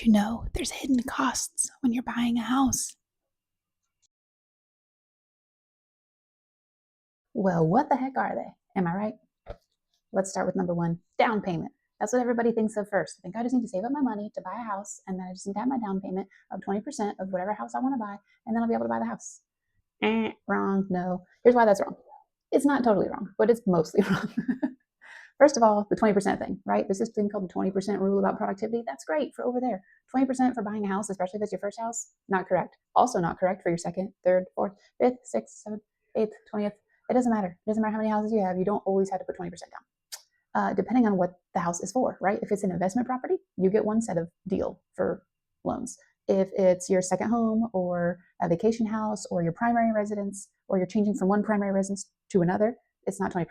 Did you know there's hidden costs when you're buying a house? Well, what the heck are they? Am I right? Let's start with number one, down payment. That's what everybody thinks of first. I think I just need to save up my money to buy a house, and then I just need to have my down payment of 20% of whatever house I want to buy, and then I'll be able to buy the house. Wrong. No. Here's why that's wrong. It's not totally wrong, but it's mostly wrong. First of all, the 20% thing, right? There's this thing called the 20% rule about productivity. That's great for over there. 20% for buying a house, especially if it's your first house, not correct. Also, not correct for your second, third, fourth, fifth, sixth, seventh, eighth, 20th. It doesn't matter. It doesn't matter how many houses you have. You don't always have to put 20% down. Depending on what the house is for, right? If it's an investment property, you get one set of deal for loans. If it's your second home or a vacation house or your primary residence, or you're changing from one primary residence to another, it's not 20%.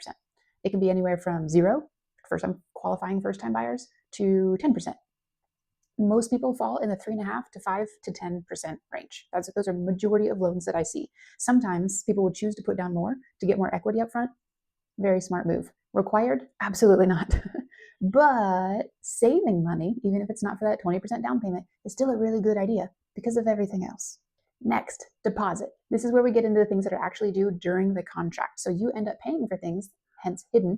It can be anywhere from zero for some qualifying first time buyers to 10%. Most people fall in the 3.5 to 5 to 10% range. Those are majority of loans that I see. Sometimes people would choose to put down more to get more equity up front. Very smart move. Required? Absolutely not. But saving money, even if it's not for that 20% down payment, is still a really good idea because of everything else. Next, deposit. This is where we get into the things that are actually due during the contract. So you end up paying for things, hence hidden,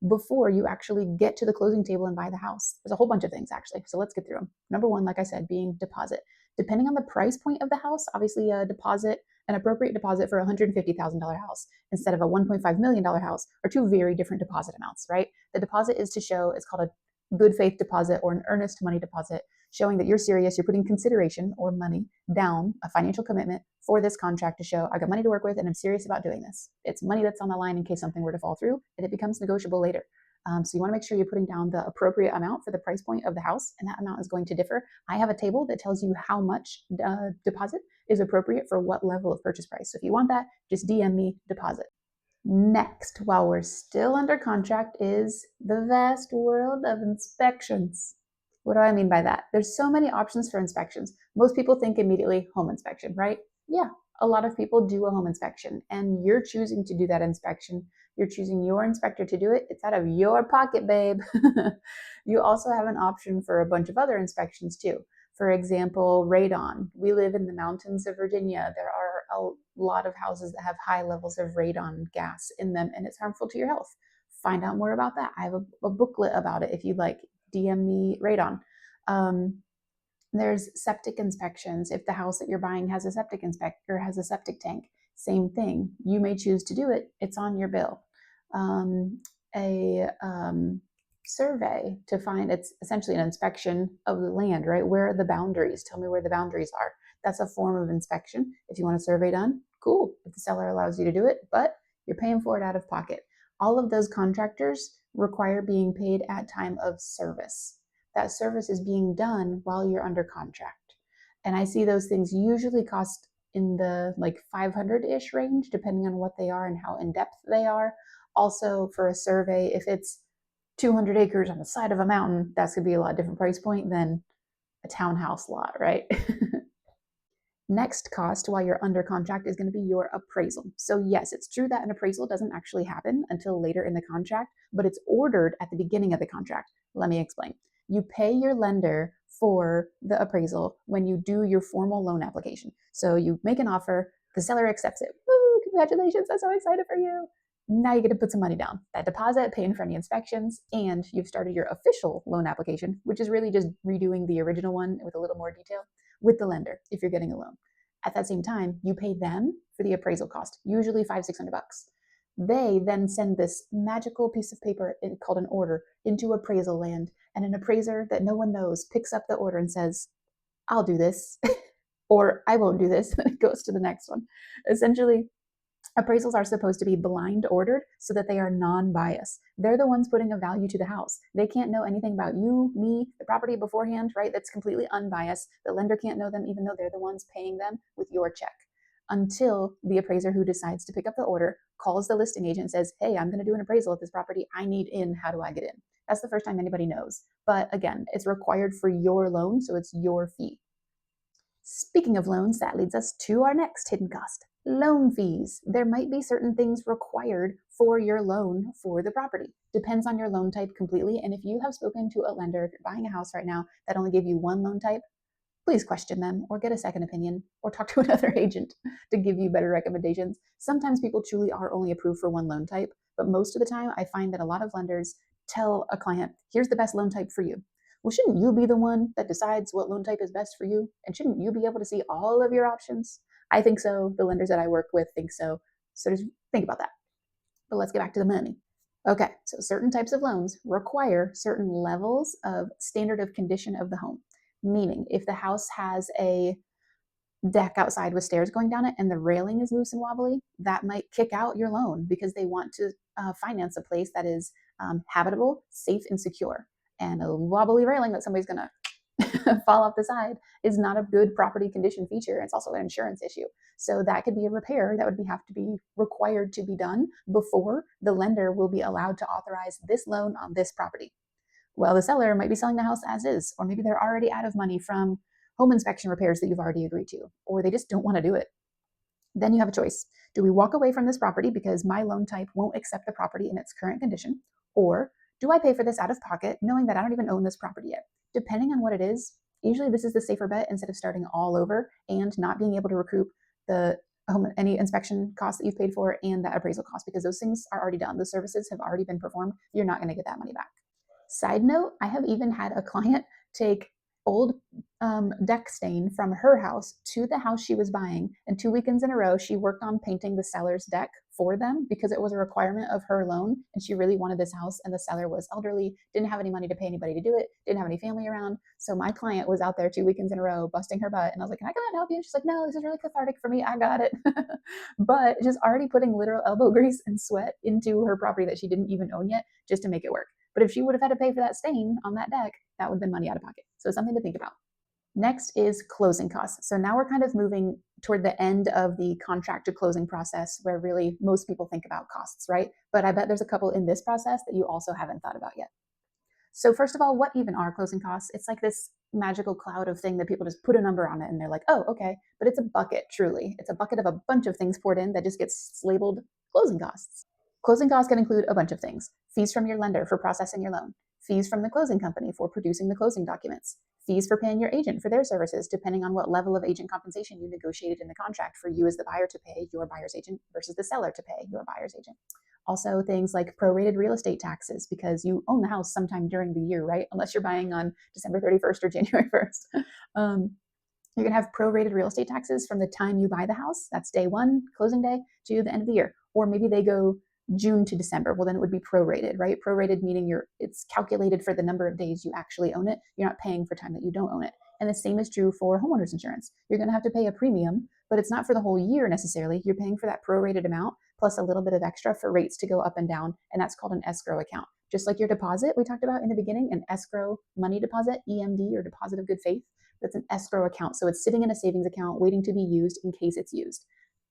before you actually get to the closing table and buy the house. There's a whole bunch of things actually. So let's get through them. Number one, like I said, being deposit. Depending on the price point of the house, obviously a deposit, an appropriate deposit for a $150,000 house instead of a $1.5 million house are two very different deposit amounts, right? The deposit is to show, it's called a good faith deposit or an earnest money deposit, showing that you're serious, you're putting consideration or money down, a financial commitment for this contract to show I got money to work with and I'm serious about doing this. It's money that's on the line in case something were to fall through and it becomes negotiable later. So you want to make sure you're putting down the appropriate amount for the price point of the house, and that amount is going to differ. I have a table that tells you how much deposit is appropriate for what level of purchase price. So if you want that, just DM me deposit. Next, while we're still under contract, is the vast world of inspections. What do I mean by that? There's so many options for inspections. Most people think immediately home inspection, right? Yeah, a lot of people do a home inspection, and you're choosing to do that inspection. You're choosing your inspector to do it. It's out of your pocket, babe. You also have an option for a bunch of other inspections too. For example, radon. We live in the mountains of Virginia. There are a lot of houses that have high levels of radon gas in them, and it's harmful to your health. Find out more about that. I have a booklet about it if you'd like. DM me radon. Um, there's septic inspections. If the house that you're buying has a septic inspector, has a septic tank, same thing. You may choose to do it. It's on your bill. A survey to find, it's essentially an inspection of the land, right? Where are the boundaries? Tell me where the boundaries are. That's a form of inspection. If you want a survey done, cool. If the seller allows you to do it, but you're paying for it out of pocket. All of those contractors require being paid at time of service. That service is being done while you're under contract. And I see those things usually cost in the like 500-ish range, depending on what they are and how in depth they are. Also, for a survey, if it's 200 acres on the side of a mountain, that's going to be a lot different price point than a townhouse lot, right? Next cost while you're under contract is going to be your appraisal. So, yes, it's true that an appraisal doesn't actually happen until later in the contract, but it's ordered at the beginning of the contract. Let me explain. You pay your lender for the appraisal when you do your formal loan application. So, you make an offer, the seller accepts it. Woo, congratulations, I'm so excited for you. Now you get to put some money down. That deposit, paying for any inspections, and you've started your official loan application, which is really just redoing the original one with a little more detail with the lender if you're getting a loan. At that same time, you pay them for the appraisal cost, usually $500-600. They then send this magical piece of paper called an order into appraisal land, and an appraiser that no one knows picks up the order and says, I'll do this, or I won't do this, and it goes to the next one. Essentially, appraisals are supposed to be blind ordered so that they are non-biased. They're the ones putting a value to the house. They can't know anything about you, me, the property beforehand, right? That's completely unbiased. The lender can't know them even though they're the ones paying them with your check. Until the appraiser who decides to pick up the order calls the listing agent and says, hey, I'm going to do an appraisal of this property. I need in. How do I get in? That's the first time anybody knows. But again, it's required for your loan, so it's your fee. Speaking of loans, that leads us to our next hidden cost, loan fees. There might be certain things required for your loan for the property. Depends on your loan type completely. And if you have spoken to a lender, if you're buying a house right now that only gave you one loan type, please question them or get a second opinion or talk to another agent to give you better recommendations. Sometimes people truly are only approved for one loan type, but most of the time I find that a lot of lenders tell a client, here's the best loan type for you. Well, shouldn't you be the one that decides what loan type is best for you? And shouldn't you be able to see all of your options? I think so. The lenders that I work with think so. So just think about that. But let's get back to the money. Okay, so certain types of loans require certain levels of standard of condition of the home. Meaning, if the house has a deck outside with stairs going down it and the railing is loose and wobbly, that might kick out your loan because they want to finance a place that is habitable, safe, and secure. And a wobbly railing that somebody's going to fall off the side is not a good property condition feature. It's also an insurance issue. So that could be a repair that would have to be required to be done before the lender will be allowed to authorize this loan on this property. Well, the seller might be selling the house as is, or maybe they're already out of money from home inspection repairs that you've already agreed to, or they just don't want to do it. Then you have a choice. Do we walk away from this property because my loan type won't accept the property in its current condition? Or do I pay for this out of pocket knowing that I don't even own this property yet? Depending on what it is, usually this is the safer bet instead of starting all over and not being able to recoup any inspection costs that you've paid for and that appraisal cost, because those things are already done. The services have already been performed. You're not going to get that money back. Side note, I have even had a client take old deck stain from her house to the house she was buying, and 2 weekends in a row she worked on painting the seller's deck for them because it was a requirement of her loan and she really wanted this house, and the seller was elderly, didn't have any money to pay anybody to do it, didn't have any family around. So my client was out there 2 weekends in a row busting her butt, and I was like, can I come out and help you? And she's like, no, this is really cathartic for me, I got it. But just already putting literal elbow grease and sweat into her property that she didn't even own yet just to make it work. But if she would have had to pay for that stain on that deck, that would have been money out of pocket. So something to think about. Next is closing costs. So now we're kind of moving toward the end of the contract to closing process where really most people think about costs, right? But I bet there's a couple in this process that you also haven't thought about yet. So first of all, what even are closing costs? It's like this magical cloud of thing that people just put a number on it and they're like, oh, okay. But it's a bucket, truly. It's a bucket of a bunch of things poured in that just gets labeled closing costs. Closing costs can include a bunch of things: fees from your lender for processing your loan, fees from the closing company for producing the closing documents, fees for paying your agent for their services, depending on what level of agent compensation you negotiated in the contract for you as the buyer to pay your buyer's agent versus the seller to pay your buyer's agent. Also, things like prorated real estate taxes, because you own the house sometime during the year, right? Unless you're buying on December 31st or January 1st. You're going to have prorated real estate taxes from the time you buy the house, that's day one, closing day, to the end of the year. Or maybe they go June to December. Well, then it would be prorated, right? Prorated meaning it's calculated for the number of days you actually own it. You're not paying for time that you don't own it. And the same is true for homeowners insurance. You're going to have to pay a premium, but it's not for the whole year necessarily. You're paying for that prorated amount plus a little bit of extra for rates to go up and down. And that's called an escrow account. Just like your deposit we talked about in the beginning, an escrow money deposit, EMD, or deposit of good faith. That's an escrow account. So it's sitting in a savings account waiting to be used in case it's used.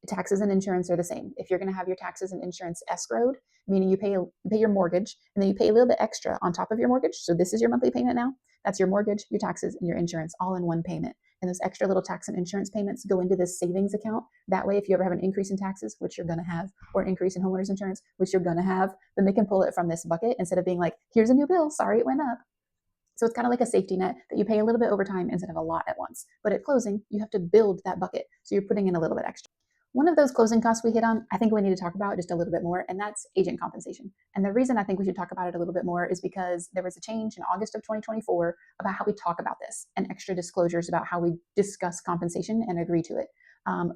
Taxes and insurance are the same. If you're going to have your taxes and insurance escrowed, meaning you pay your mortgage and then you pay a little bit extra on top of your mortgage. So this is your monthly payment now. That's your mortgage, your taxes, and your insurance all in one payment. And those extra little tax and insurance payments go into this savings account. That way, if you ever have an increase in taxes, which you're going to have, or an increase in homeowners insurance, which you're going to have, then they can pull it from this bucket instead of being like, here's a new bill, sorry it went up. So it's kind of like a safety net that you pay a little bit over time instead of a lot at once. But at closing, you have to build that bucket. So you're putting in a little bit extra. One of those closing costs we hit on, I think we need to talk about just a little bit more, and that's agent compensation. And the reason I think we should talk about it a little bit more is because there was a change in August of 2024 about how we talk about this and extra disclosures about how we discuss compensation and agree to it.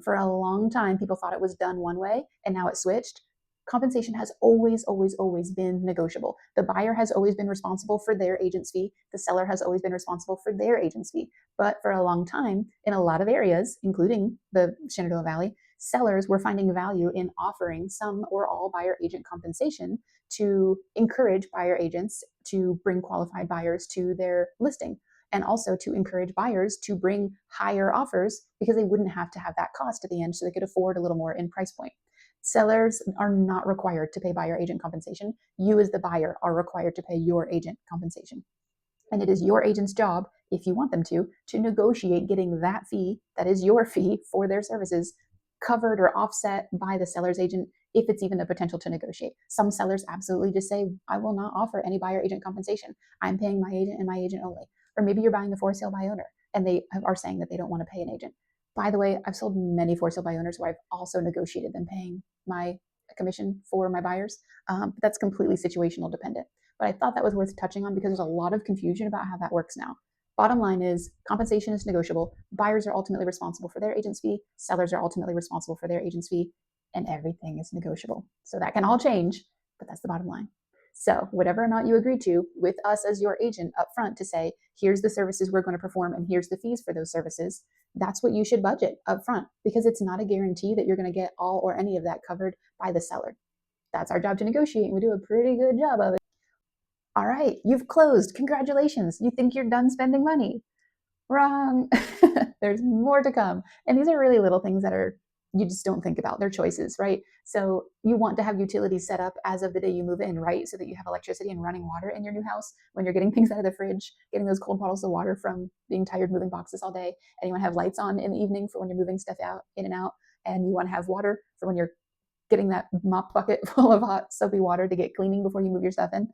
For a long time, people thought it was done one way, and now it switched. Compensation has always, always, always been negotiable. The buyer has always been responsible for their agent's fee. The seller has always been responsible for their agent's fee. But for a long time, in a lot of areas, including the Shenandoah Valley, sellers were finding value in offering some or all buyer agent compensation to encourage buyer agents to bring qualified buyers to their listing, and also to encourage buyers to bring higher offers because they wouldn't have to have that cost at the end, so they could afford a little more in price point. Sellers are not required to pay buyer agent compensation. You as the buyer are required to pay your agent compensation. And it is your agent's job, if you want them to negotiate getting that fee, that is your fee for their services, covered or offset by the seller's agent, if it's even a potential to negotiate. Some sellers absolutely just say, I will not offer any buyer agent compensation. I'm paying my agent and my agent only. Or maybe you're buying a for sale by owner and they are saying that they don't want to pay an agent. By the way, I've sold many for sale by owners where I've also negotiated them paying my commission for my buyers. But that's completely situational dependent. But I thought that was worth touching on because there's a lot of confusion about how that works now. Bottom line is compensation is negotiable. Buyers are ultimately responsible for their agent's fee. Sellers are ultimately responsible for their agent's fee, and everything is negotiable. So that can all change, but that's the bottom line. So whatever amount you agree to with us as your agent up front to say, here's the services we're going to perform and here's the fees for those services, that's what you should budget up front because it's not a guarantee that you're going to get all or any of that covered by the seller. That's our job to negotiate, and we do a pretty good job of it. All right, you've closed. Congratulations. You think you're done spending money. Wrong. There's more to come. And these are really little things that are you just don't think about. They're choices, right? So you want to have utilities set up as of the day you move in, right? So that you have electricity and running water in your new house when you're getting things out of the fridge, getting those cold bottles of water from being tired moving boxes all day. And you want to have lights on in the evening for when you're moving stuff out, in and out. And you want to have water for when you're getting that mop bucket full of hot soapy water to get cleaning before you move your stuff in.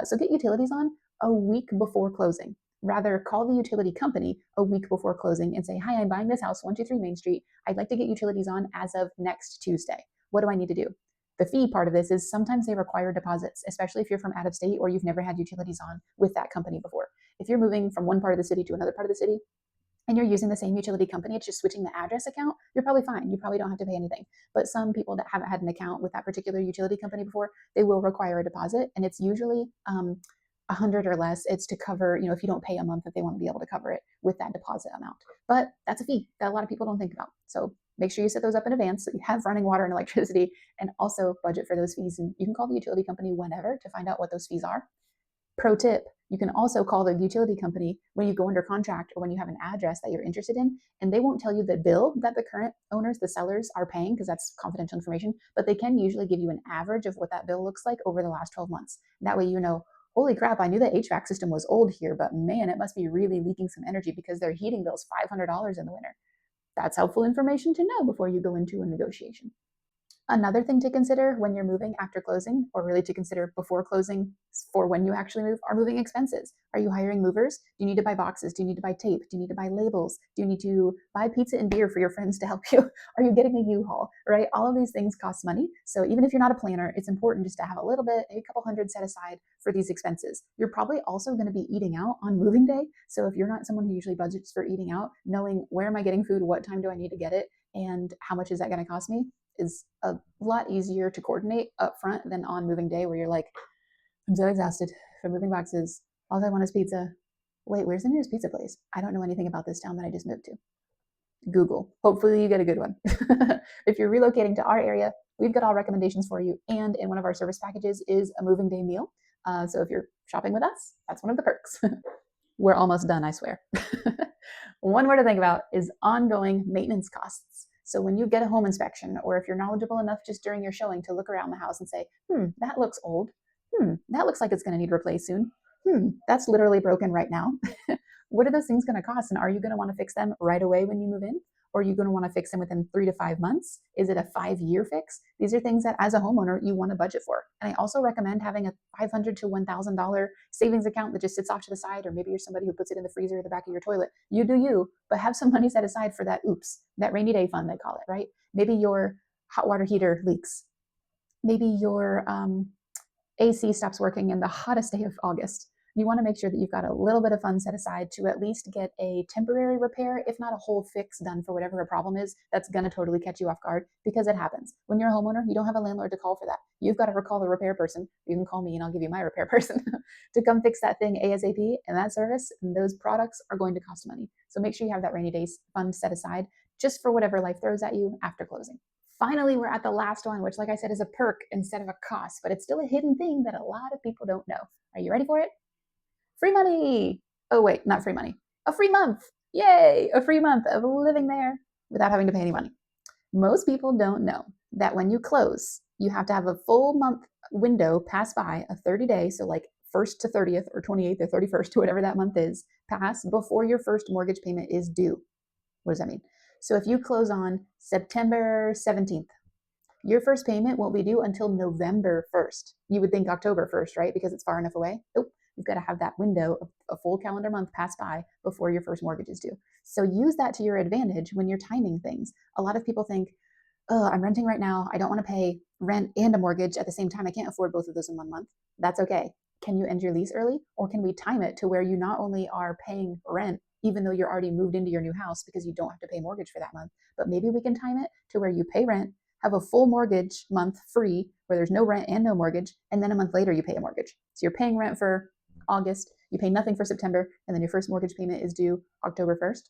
So get utilities on a week before closing. Rather, call the utility company a week before closing and say, hi, I'm buying this house, 123 Main Street. I'd like to get utilities on as of next Tuesday. What do I need to do? The fee part of this is sometimes they require deposits, especially if you're from out of state or you've never had utilities on with that company before. If you're moving from one part of the city to another part of the city, and you're using the same utility company, it's just switching the address account, you're probably fine. You probably don't have to pay anything. But some people that haven't had an account with that particular utility company before, they will require a deposit, and it's usually 100 or less. It's to cover, if you don't pay a month, that they want to be able to cover it with that deposit amount. But that's a fee that a lot of people don't think about. So make sure you set those up in advance so you have running water and electricity, and also budget for those fees. And you can call the utility company whenever to find out what those fees are. Pro tip, you can also call the utility company when you go under contract or when you have an address that you're interested in, and they won't tell you the bill that the current owners, the sellers, are paying because that's confidential information, but they can usually give you an average of what that bill looks like over the last 12 months. That way you know, holy crap, I knew the HVAC system was old here, but man, it must be really leaking some energy because their heating bill's $500 in the winter. That's helpful information to know before you go into a negotiation. Another thing to consider when you're moving after closing, or really to consider before closing for when you actually move, are moving expenses. Are you hiring movers? Do you need to buy boxes? Do you need to buy tape? Do you need to buy labels? Do you need to buy pizza and beer for your friends to help you? Are you getting a U-Haul, right? All of these things cost money. So even if you're not a planner, it's important just to have a little bit, a couple hundred set aside for these expenses. You're probably also going to be eating out on moving day. So if you're not someone who usually budgets for eating out, knowing where am I getting food, what time do I need to get it, and how much is that going to cost me is a lot easier to coordinate up front than on moving day where you're like, I'm so exhausted from moving boxes. All I want is pizza. Wait, where's the nearest pizza place? I don't know anything about this town that I just moved to. Google. Hopefully you get a good one. If you're relocating to our area, we've got all recommendations for you. And in one of our service packages is a moving day meal. So if you're shopping with us, that's one of the perks. We're almost done, I swear. One more to think about is ongoing maintenance costs. So when you get a home inspection, or if you're knowledgeable enough just during your showing to look around the house and say, that looks old. That looks like it's going to need replaced soon. That's literally broken right now. What are those things going to cost? And are you going to want to fix them right away when you move in? Or are you going to want to fix them within 3 to 5 months? Is it a 5-year fix? These are things that as a homeowner, you want to budget for. And I also recommend having a $500 to $1,000 savings account that just sits off to the side, or maybe you're somebody who puts it in the freezer or the back of your toilet. You do you, but have some money set aside for that that rainy day fund, they call it, right? Maybe your hot water heater leaks. Maybe your AC stops working in the hottest day of August. You want to make sure that you've got a little bit of funds set aside to at least get a temporary repair, if not a whole fix done for whatever a problem is that's going to totally catch you off guard, because it happens. When you're a homeowner, you don't have a landlord to call for that. You've got to recall the repair person. You can call me and I'll give you my repair person to come fix that thing ASAP. And that service and those products are going to cost money. So make sure you have that rainy day fund set aside just for whatever life throws at you after closing. Finally, we're at the last one, which, like I said, is a perk instead of a cost, but it's still a hidden thing that a lot of people don't know. Are you ready for it? Free money. Oh, wait, not free money. A free month. Yay, a free month of living there without having to pay any money. Most people don't know that when you close, you have to have a full month window pass by, a 30-day, so like 1st to 30th or 28th or 31st to whatever that month is, pass before your first mortgage payment is due. What does that mean? So if you close on September 17th, your first payment won't be due until November 1st. You would think October 1st, right? Because it's far enough away. Nope. You've got to have that window of a full calendar month pass by before your first mortgage is due. So use that to your advantage when you're timing things. A lot of people think, oh, I'm renting right now. I don't want to pay rent and a mortgage at the same time. I can't afford both of those in 1 month. That's okay. Can you end your lease early? Or can we time it to where you not only are paying rent, even though you're already moved into your new house because you don't have to pay mortgage for that month, but maybe we can time it to where you pay rent, have a full mortgage month free where there's no rent and no mortgage, and then a month later you pay a mortgage. So you're paying rent for August, you pay nothing for September, and then your first mortgage payment is due October 1st,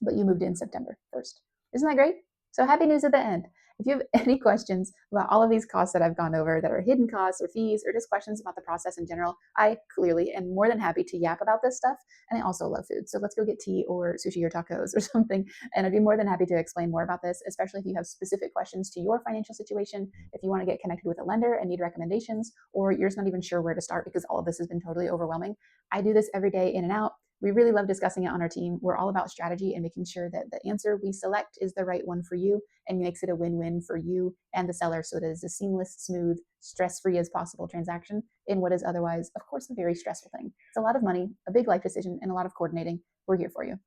but you moved in September 1st. Isn't that great? So happy news at the end. If you have any questions about all of these costs that I've gone over that are hidden costs or fees or just questions about the process in general, I clearly am more than happy to yap about this stuff. And I also love food. So let's go get tea or sushi or tacos or something. And I'd be more than happy to explain more about this, especially if you have specific questions to your financial situation, if you want to get connected with a lender and need recommendations, or you're just not even sure where to start because all of this has been totally overwhelming. I do this every day in and out. We really love discussing it on our team. We're all about strategy and making sure that the answer we select is the right one for you and makes it a win-win for you and the seller so it is a seamless, smooth, stress-free as possible transaction in what is otherwise, of course, a very stressful thing. It's a lot of money, a big life decision, and a lot of coordinating. We're here for you.